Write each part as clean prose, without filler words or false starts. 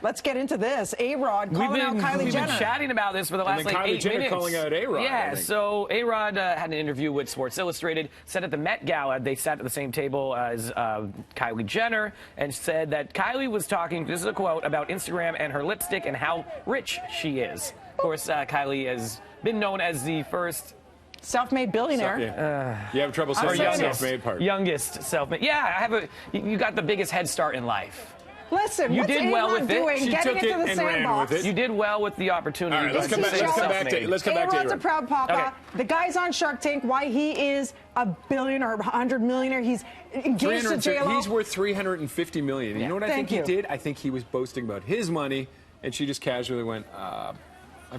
let's get into this. A-Rod calling out Kylie Jenner. We've been chatting about this for the last like 8 Jenner minutes. calling out A-Rod. Yeah, so A-Rod had an interview with Sports Illustrated, said at the Met Gala they sat at the same table as Kylie Jenner, and said that Kylie was talking, this is a quote, about Instagram and her lipstick and how rich she is. Of course, Kylie has been known as the first self-made billionaire. You have trouble saying the self-made part. Youngest self-made. Yeah, you got the biggest head start in life. Listen, you what's did well with doing? it. Getting into the sandbox. You did well with the opportunity. All right, let's come back to A-Rod's a proud papa. Okay. The guy's on Shark Tank. Why he is a billionaire or 100 millionaire. He's engaged to J-Lo. He's worth $350 million. You know what I think he did? I think he was boasting about his money, and she just casually went,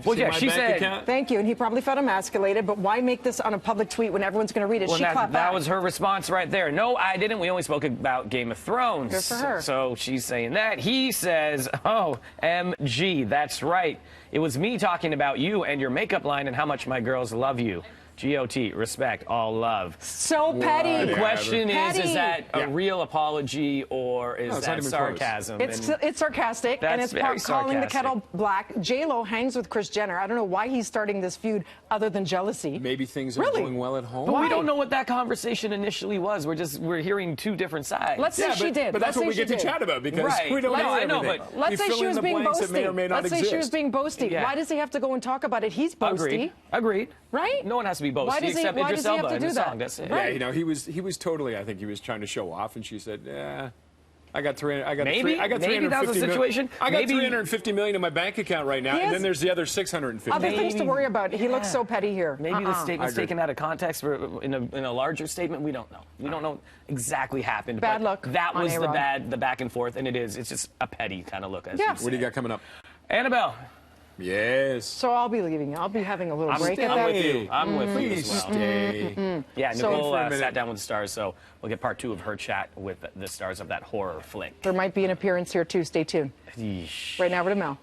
well, yeah, she said, thank you, and he probably felt emasculated, but why make this on a public tweet when everyone's going to read it? Well, she clapped back. That was her response right there. No, I didn't. We only spoke about Game of Thrones. Good for her. So she's saying that. He says, oh, MG, that's right. It was me talking about you and your makeup line and how much my girls love you. GOT, respect, all love. So petty. The question is that a real apology or is that sarcasm? It's sarcastic, and it's calling the kettle black. J-Lo hangs with Kris Jenner. I don't know why he's starting this feud other than jealousy. Maybe things are going well at home. But we don't know what that conversation initially was. We're hearing two different sides. Let's say she did. But that's what we get to chat about because we don't know everything. But let's say she was being boasty. Let's say she was being boasty. Why does he have to go and talk about it? He's boasty. Agreed. Right? No one has to be boasty except Idris Elba in the song. That's it. Yeah, you know, he was totally. I think he was trying to show off, and she said, "Yeah, I got maybe that was a situation. I got $350 million in my bank account right now, and then there's the other $650 other things to worry about. He looks so petty here. Maybe the statement's taken out of context. In a larger statement, we don't know. We don't know exactly happened. Bad luck. That was the back and forth, and it's just a petty kind of look. Yeah. What do you got coming up? Annabelle. Yes. So I'll be leaving. I'll be having a little break at that. I'm with you. I'm with you as well. Stay. Yeah, Nicole sat down with the stars, so we'll get part 2 of her chat with the stars of that horror flick. There might be an appearance here, too. Stay tuned. Right now, over to Mel.